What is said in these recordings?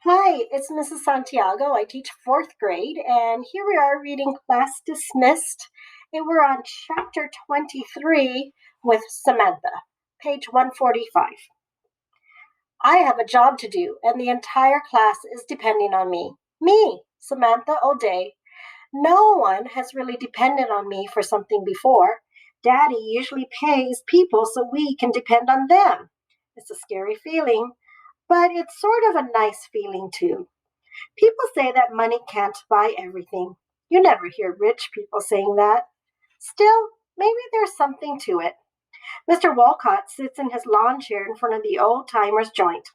Hi, it's Mrs. Santiago. I teach fourth grade, and here we are reading Class Dismissed. And we're on chapter 23 with Samantha, page 145. I have a job to do, and the entire class is depending on me. Me, Samantha O'Day. No one has really depended on me for something before. Daddy usually pays people so we can depend on them. It's a scary feeling, but it's sort of a nice feeling too. People say that money can't buy everything. You never hear rich people saying that. Still, maybe there's something to it. Mr. Walcott sits in his lawn chair in front of the old timer's joint.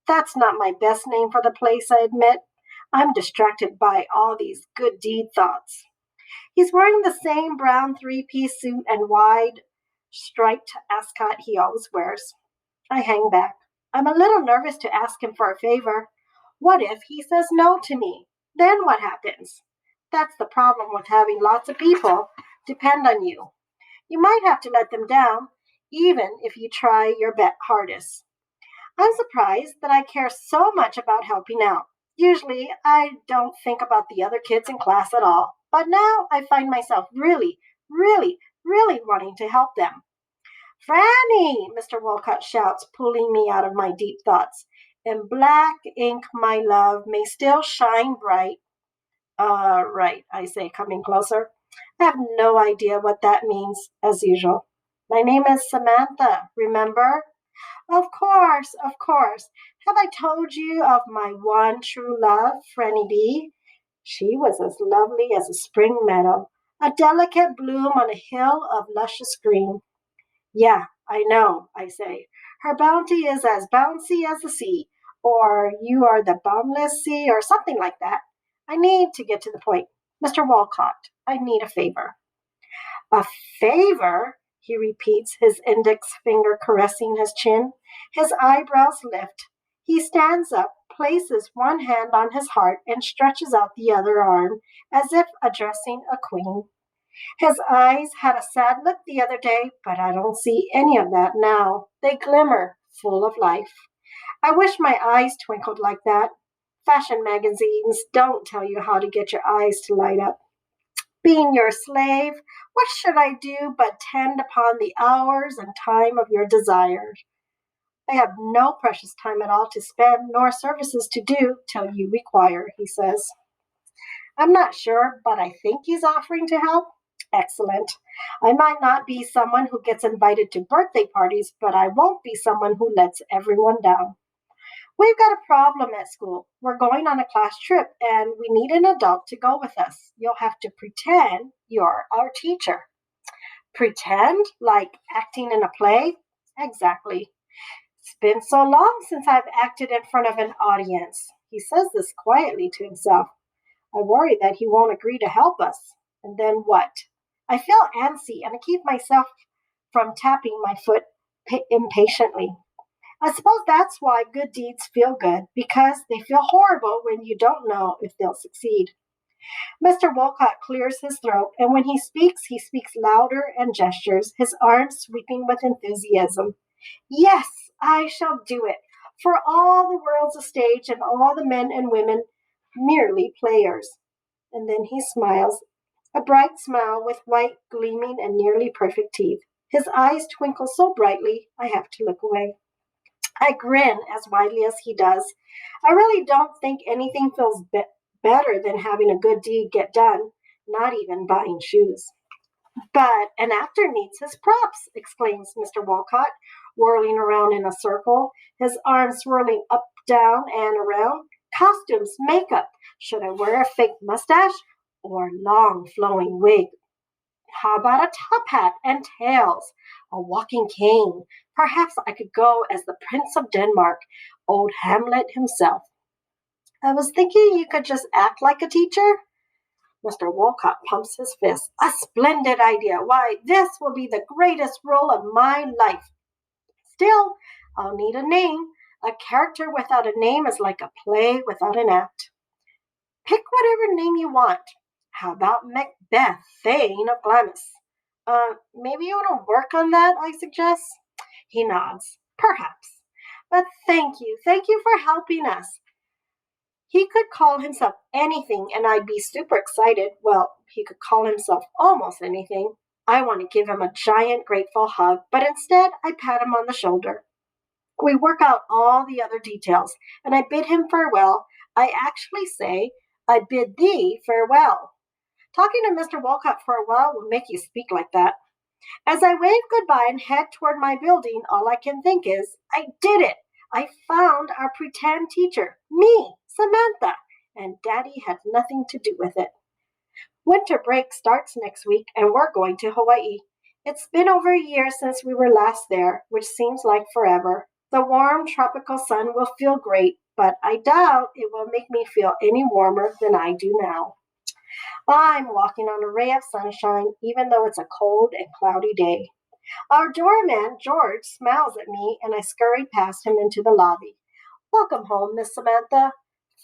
That's not my best name for the place, I admit. I'm distracted by all these good deed thoughts. He's wearing the same brown three-piece suit and wide striped ascot he always wears. I hang back. I'm a little nervous to ask him for a favor. What if he says no to me? Then what happens? That's the problem with having lots of people depend on you. You might have to let them down, even if you try your hardest. I'm surprised that I care so much about helping out. Usually, I don't think about the other kids in class at all, but now I find myself really wanting to help them. Franny, Mr. Walcott shouts, pulling me out of my deep thoughts. In black ink, my love may still shine bright. Right, I say, coming closer. I have no idea what that means, as usual. My name is Samantha, remember? Of course, of course. Have I told you of my one true love, Franny B? She was as lovely as a spring meadow, a delicate bloom on a hill of luscious green. Yeah, I know, I say. Her bounty is as bouncy as the sea, or you are the boundless sea, or something like that. I need to get to the point. Mr. Walcott, I need a favor. A favor? He repeats, his index finger caressing his chin. His eyebrows lift. He stands up, places one hand on his heart, and stretches out the other arm as if addressing a queen. His eyes had a sad look the other day, but I don't see any of that now. They glimmer, full of life. I wish my eyes twinkled like that. Fashion magazines don't tell you how to get your eyes to light up. Being your slave, what should I do but tend upon the hours and time of your desires? I have no precious time at all to spend, nor services to do till you require, he says. I'm not sure, but I think he's offering to help. Excellent. I might not be someone who gets invited to birthday parties, but I won't be someone who lets everyone down. We've got a problem at school. We're going on a class trip and we need an adult to go with us. You'll have to pretend you're our teacher. Pretend? Like acting in a play? Exactly. It's been so long since I've acted in front of an audience. He says this quietly to himself. I worry that he won't agree to help us. And then what? I feel antsy and I keep myself from tapping my foot impatiently. I suppose that's why good deeds feel good, because they feel horrible when you don't know if they'll succeed. Mr. Wolcott clears his throat, and when he speaks louder and gestures, his arms sweeping with enthusiasm. Yes, I shall do it, for all the world's a stage and all the men and women merely players. And then he smiles, a bright smile with white, gleaming, and nearly perfect teeth. His eyes twinkle so brightly, I have to look away. I grin as widely as he does. I really don't think anything feels better than having a good deed get done, not even buying shoes. But an actor needs his props, exclaims Mr. Walcott, whirling around in a circle, his arms swirling up, down, and around. Costumes, makeup. Should I wear a fake mustache or long flowing wig? How about a top hat and tails? A walking cane? Perhaps I could go as the Prince of Denmark, old Hamlet himself. I was thinking you could just act like a teacher. Mr. Walcott pumps his fist. A splendid idea. Why, this will be the greatest role of my life. Still, I'll need a name. A character without a name is like a play without an act. Pick whatever name you want. How about Macbeth, Thane of Glamis? Maybe you want to work on that, I suggest? He nods. Perhaps. But thank you. Thank you for helping us. He could call himself anything and I'd be super excited. Well, he could call himself almost anything. I want to give him a giant, grateful hug, but instead I pat him on the shoulder. We work out all the other details, and I bid him farewell. I actually say, I bid thee farewell. Talking to Mr. Walcott for a while will make you speak like that. As I wave goodbye and head toward my building, all I can think is, I did it! I found our pretend teacher, me, Samantha, and Daddy had nothing to do with it. Winter break starts next week, and we're going to Hawaii. It's been over a year since we were last there, which seems like forever. The warm tropical sun will feel great, but I doubt it will make me feel any warmer than I do now. I'm walking on a ray of sunshine, even though it's a cold and cloudy day. Our doorman, George, smiles at me, and I scurry past him into the lobby. Welcome home, Miss Samantha.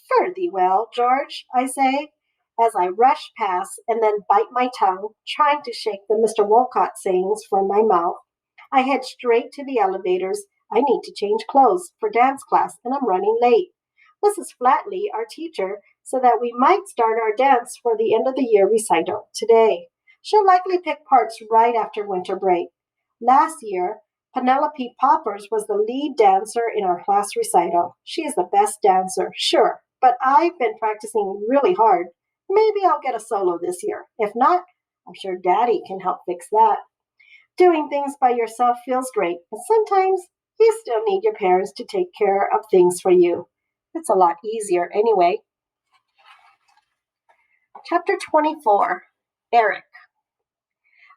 Fare thee well, George, I say, as I rush past and then bite my tongue, trying to shake the Mr. Walcott sayings from my mouth. I head straight to the elevators. I need to change clothes for dance class, and I'm running late. Mrs. Flatley, our teacher, said that we might start our dance for the end of the year recital today. She'll likely pick parts right after winter break. Last year, Penelope Poppers was the lead dancer in our class recital. She is the best dancer, sure, but I've been practicing really hard. Maybe I'll get a solo this year. If not, I'm sure Daddy can help fix that. Doing things by yourself feels great, but sometimes you still need your parents to take care of things for you. It's a lot easier anyway. Chapter 24. Eric.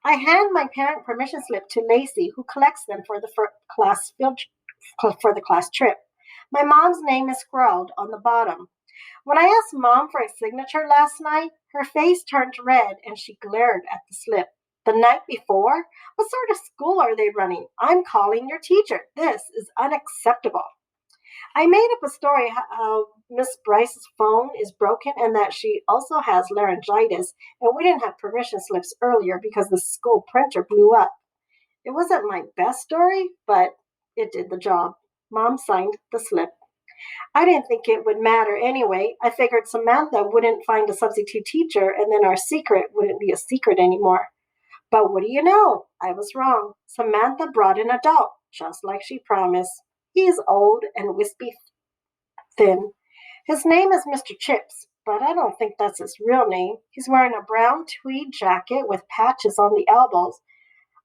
I hand my parent permission slip to Lacey, who collects them for the class trip. My mom's name is scrawled on the bottom. When I asked Mom for a signature last night, her face turned red and she glared at the slip. The night before? What sort of school are they running? I'm calling your teacher. This is unacceptable. I made up a story how Miss Bryce's phone is broken and that she also has laryngitis, and we didn't have permission slips earlier because the school printer blew up. It wasn't my best story, but it did the job. Mom signed the slip. I didn't think it would matter anyway. I figured Samantha wouldn't find a substitute teacher and then our secret wouldn't be a secret anymore. But what do you know? I was wrong. Samantha brought an adult, just like she promised. He's old and wispy thin. His name is Mr. Chips, but I don't think that's his real name. He's wearing a brown tweed jacket with patches on the elbows,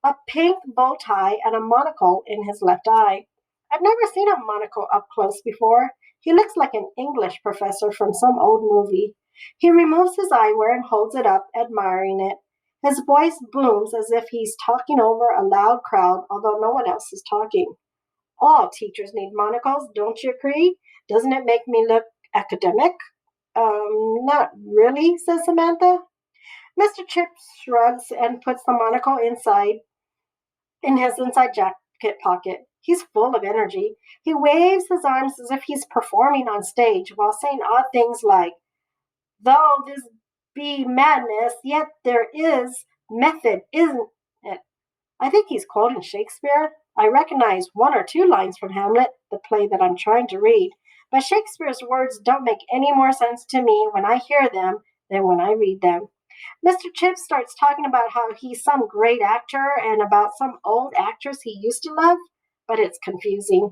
a pink bow tie, and a monocle in his left eye. I've never seen a monocle up close before. He looks like an English professor from some old movie. He removes his eyewear and holds it up, admiring it. His voice booms as if he's talking over a loud crowd, although no one else is talking. All teachers need monocles, don't you agree? Doesn't it make me look academic? Not really, says Samantha. Mr. Chips shrugs and puts the monocle in his inside jacket pocket. He's full of energy. He waves his arms as if he's performing on stage while saying odd things like, though this be madness, yet there is method, isn't it? I think he's quoting Shakespeare. I recognize one or two lines from Hamlet, the play that I'm trying to read, but Shakespeare's words don't make any more sense to me when I hear them than when I read them. Mr. Chips starts talking about how he's some great actor and about some old actress he used to love, but it's confusing.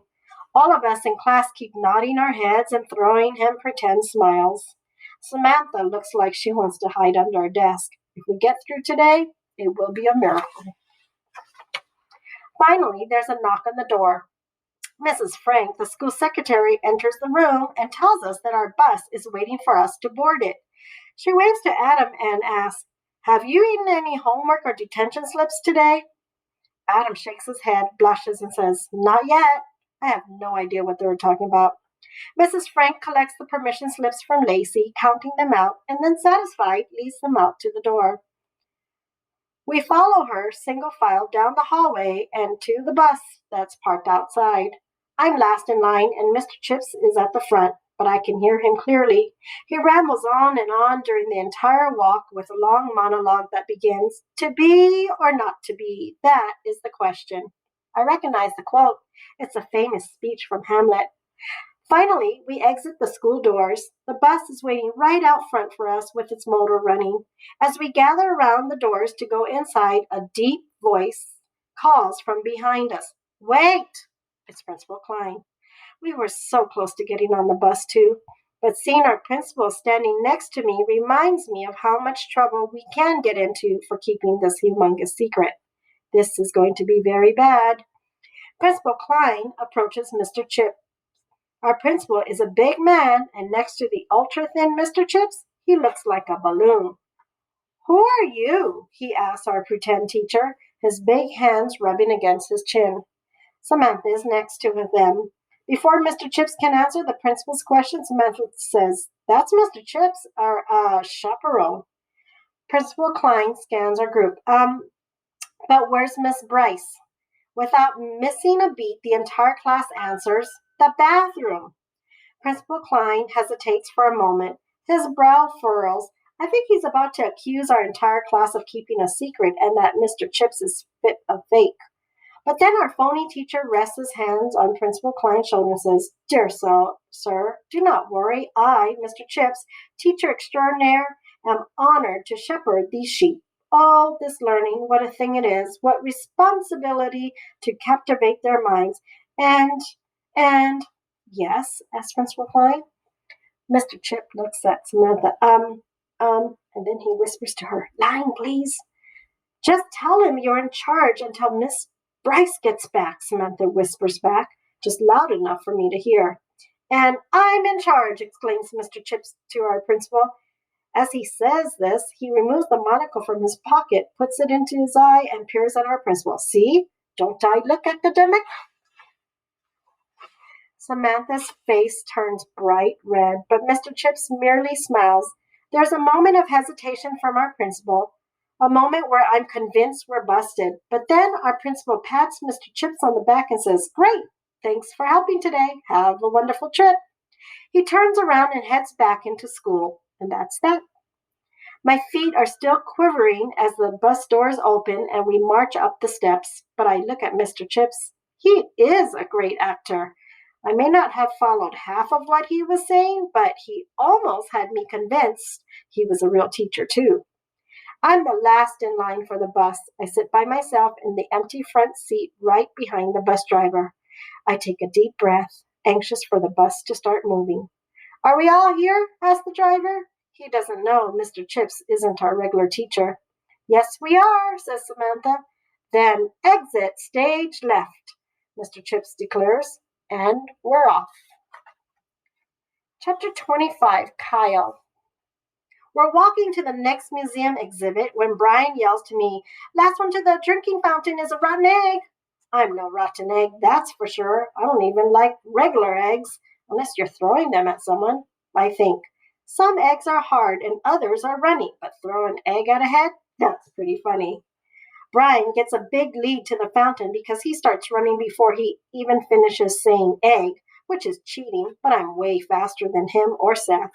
All of us in class keep nodding our heads and throwing him pretend smiles. Samantha looks like she wants to hide under a desk. If we get through today, it will be a miracle. Finally, there's a knock on the door. Mrs. Frank, the school secretary, enters the room and tells us that our bus is waiting for us to board it. She waves to Adam and asks, have you eaten any homework or detention slips today? Adam shakes his head, blushes, and says, not yet. I have no idea what they were talking about. Mrs. Frank collects the permission slips from Lacey, counting them out, and then satisfied, leads them out to the door. We follow her single file down the hallway and to the bus that's parked outside. I'm last in line, and Mr. Chips is at the front, but I can hear him clearly. He rambles on and on during the entire walk with a long monologue that begins, to be or not to be, that is the question. I recognize the quote. It's a famous speech from Hamlet. Finally, we exit the school doors. The bus is waiting right out front for us with its motor running. As we gather around the doors to go inside, a deep voice calls from behind us. Wait! It's Principal Klein. We were so close to getting on the bus, too. But seeing our principal standing next to me reminds me of how much trouble we can get into for keeping this humongous secret. This is going to be very bad. Principal Klein approaches Mr. Chip. Our principal is a big man, and next to the ultra thin Mr. Chips, he looks like a balloon. Who are you? He asks our pretend teacher, his big hands rubbing against his chin. Samantha is next to them. Before Mr. Chips can answer the principal's question, Samantha says, That's Mr. Chips, our chaperone. Principal Klein scans our group. But where's Miss Bryce? Without missing a beat, the entire class answers, The bathroom. Principal Klein hesitates for a moment. His brow furrows. I think he's about to accuse our entire class of keeping a secret and that Mr. Chips is fit of fake. But then our phony teacher rests his hands on Principal Klein's shoulder and says, Dear sir, do not worry. I, Mr. Chips, teacher extraordinaire, am honored to shepherd these sheep. All this learning, what a thing it is, what responsibility to captivate their minds. And, yes, asked Principal Klein. Mr. Chip looks at Samantha. And then he whispers to her, Line, please. Just tell him you're in charge until Miss Bryce gets back, Samantha whispers back, just loud enough for me to hear. And I'm in charge, exclaims Mr. Chips to our principal. As he says this, he removes the monocle from his pocket, puts it into his eye, and peers at our principal. See? Don't I look academic? Samantha's face turns bright red, but Mr. Chips merely smiles. There's a moment of hesitation from our principal, a moment where I'm convinced we're busted. But then our principal pats Mr. Chips on the back and says, Great, thanks for helping today. Have a wonderful trip. He turns around and heads back into school, and that's that. My feet are still quivering as the bus doors open and we march up the steps, but I look at Mr. Chips. He is a great actor. I may not have followed half of what he was saying, but he almost had me convinced he was a real teacher, too. I'm the last in line for the bus. I sit by myself in the empty front seat right behind the bus driver. I take a deep breath, anxious for the bus to start moving. Are we all here? Asks the driver. He doesn't know Mr. Chips isn't our regular teacher. Yes, we are, says Samantha. Then exit stage left, Mr. Chips declares, and we're off. Chapter 25, Kyle. We're walking to the next museum exhibit when Brian yells to me, Last one to the drinking fountain is a rotten egg. I'm no rotten egg, that's for sure. I don't even like regular eggs, unless you're throwing them at someone. I think. Some eggs are hard and others are runny, but throw an egg at a head? That's pretty funny. Brian gets a big lead to the fountain because he starts running before he even finishes saying egg, which is cheating, but I'm way faster than him or Seth.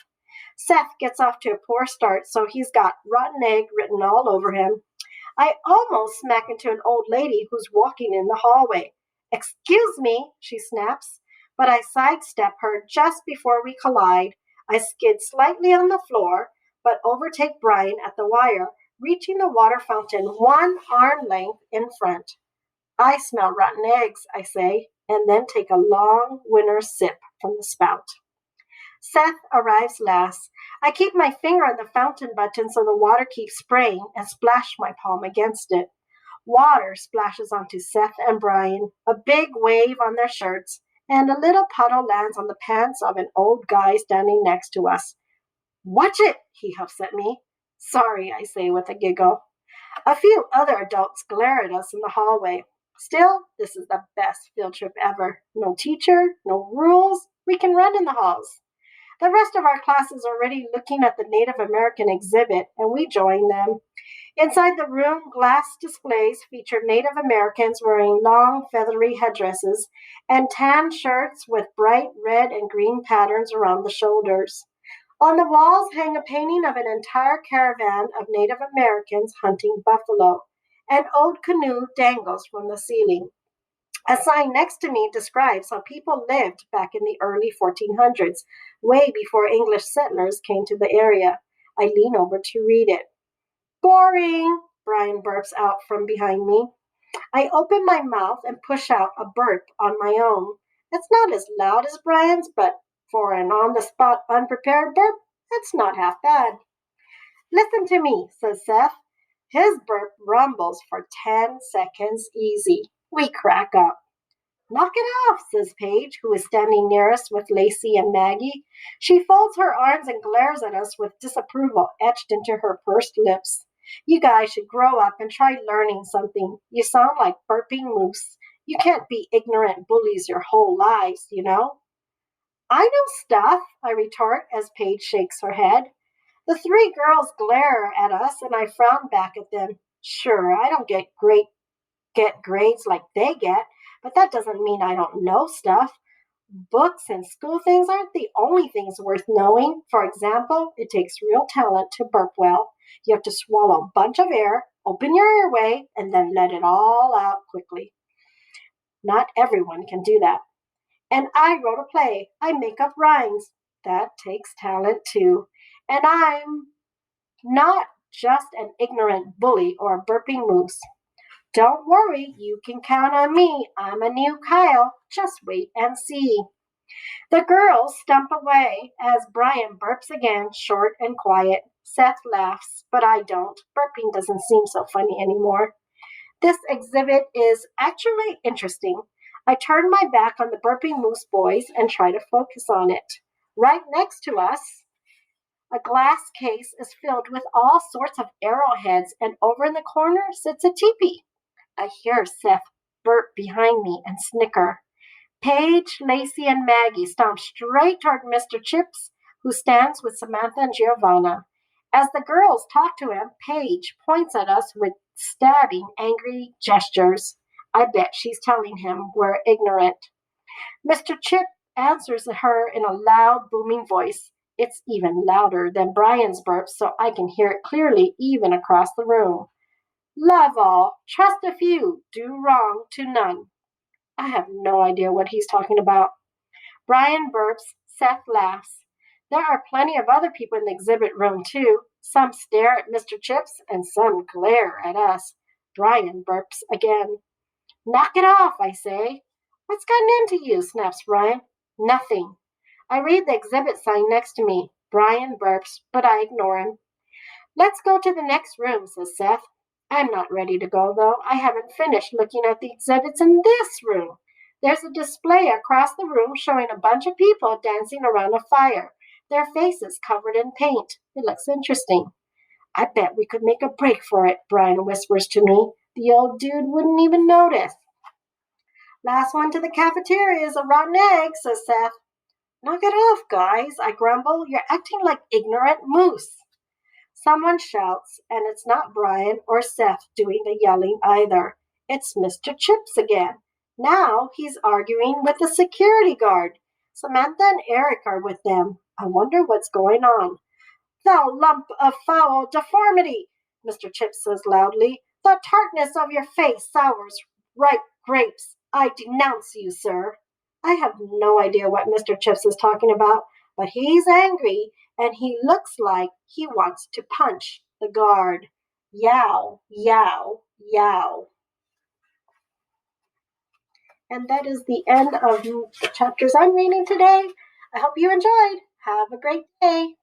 Seth gets off to a poor start, so he's got rotten egg written all over him. I almost smack into an old lady who's walking in the hallway. Excuse me, she snaps, but I sidestep her just before we collide. I skid slightly on the floor, but overtake Brian at the wire, reaching the water fountain 1 arm length in front. I smell rotten eggs, I say, and then take a long winter's sip from the spout. Seth arrives last. I keep my finger on the fountain button so the water keeps spraying and splash my palm against it. Water splashes onto Seth and Brian, a big wave on their shirts, and a little puddle lands on the pants of an old guy standing next to us. Watch it, he huffs at me. Sorry, I say with a giggle. A few other adults glare at us in the hallway. Still, this is the best field trip ever. No teacher, no rules. We can run in the halls. The rest of our class is already looking at the Native American exhibit, and we join them. Inside the room, glass displays feature Native Americans wearing long, feathery headdresses and tan shirts with bright red and green patterns around the shoulders. On the walls hang a painting of an entire caravan of Native Americans hunting buffalo. An old canoe dangles from the ceiling. A sign next to me describes how people lived back in the early 1400s, way before English settlers came to the area. I lean over to read it. Boring, Brian burps out from behind me. I open my mouth and push out a burp on my own. It's not as loud as Brian's, but for an on the spot, unprepared burp, it's not half bad. Listen to me, says Seth. His burp rumbles for 10 seconds easy. We crack up. Knock it off, says Paige, who is standing nearest with Lacey and Maggie. She folds her arms and glares at us with disapproval etched into her pursed lips. You guys should grow up and try learning something. You sound like burping moose. You can't be ignorant bullies your whole lives, you know? I know stuff, I retort as Paige shakes her head. The three girls glare at us and I frown back at them. Sure, I don't get grades like they get, but that doesn't mean I don't know stuff. Books and school things aren't the only things worth knowing. For example, it takes real talent to burp well. You have to swallow a bunch of air, open your airway, and then let it all out quickly. Not everyone can do that. And I wrote a play. I make up rhymes. That takes talent too. And I'm not just an ignorant bully or a burping moose. Don't worry, you can count on me. I'm a new Kyle. Just wait and see. The girls stump away as Brian burps again, short and quiet. Seth laughs, but I don't. Burping doesn't seem so funny anymore. This exhibit is actually interesting. I turn my back on the burping moose boys and try to focus on it. Right next to us, a glass case is filled with all sorts of arrowheads, and over in the corner sits a teepee. I hear Seth burp behind me and snicker. Paige, Lacey, and Maggie stomp straight toward Mr. Chips, who stands with Samantha and Giovanna. As the girls talk to him, Paige points at us with stabbing, angry gestures. I bet she's telling him we're ignorant. Mr. Chip answers her in a loud, booming voice. It's even louder than Brian's burp, so I can hear it clearly even across the room. Love all, trust a few, do wrong to none. I have no idea what he's talking about. Brian burps, Seth laughs. There are plenty of other people in the exhibit room, too. Some stare at Mr. Chips and some glare at us. Brian burps again. Knock it off, I say. What's gotten into you? Snaps Brian. Nothing. I read the exhibit sign next to me. Brian burps, but I ignore him. Let's go to the next room, says Seth. I'm not ready to go, though. I haven't finished looking at the exhibits in this room. There's a display across the room showing a bunch of people dancing around a fire, their faces covered in paint. It looks interesting. I bet we could make a break for it, Brian whispers to me. The old dude wouldn't even notice. Last one to the cafeteria is a rotten egg, says Seth. Knock it off, guys, I grumble. You're acting like ignorant moose. Someone shouts, and it's not Brian or Seth doing the yelling either. It's Mr. Chips again. Now he's arguing with the security guard. Samantha and Eric are with them. I wonder what's going on. Thou lump of foul deformity, Mr. Chips says loudly. The tartness of your face sours ripe grapes. I denounce you, sir. I have no idea what Mr. Chips is talking about, but he's angry and he looks like he wants to punch the guard. Yow, yow, yow. And that is the end of the chapters I'm reading today. I hope you enjoyed. Have a great day.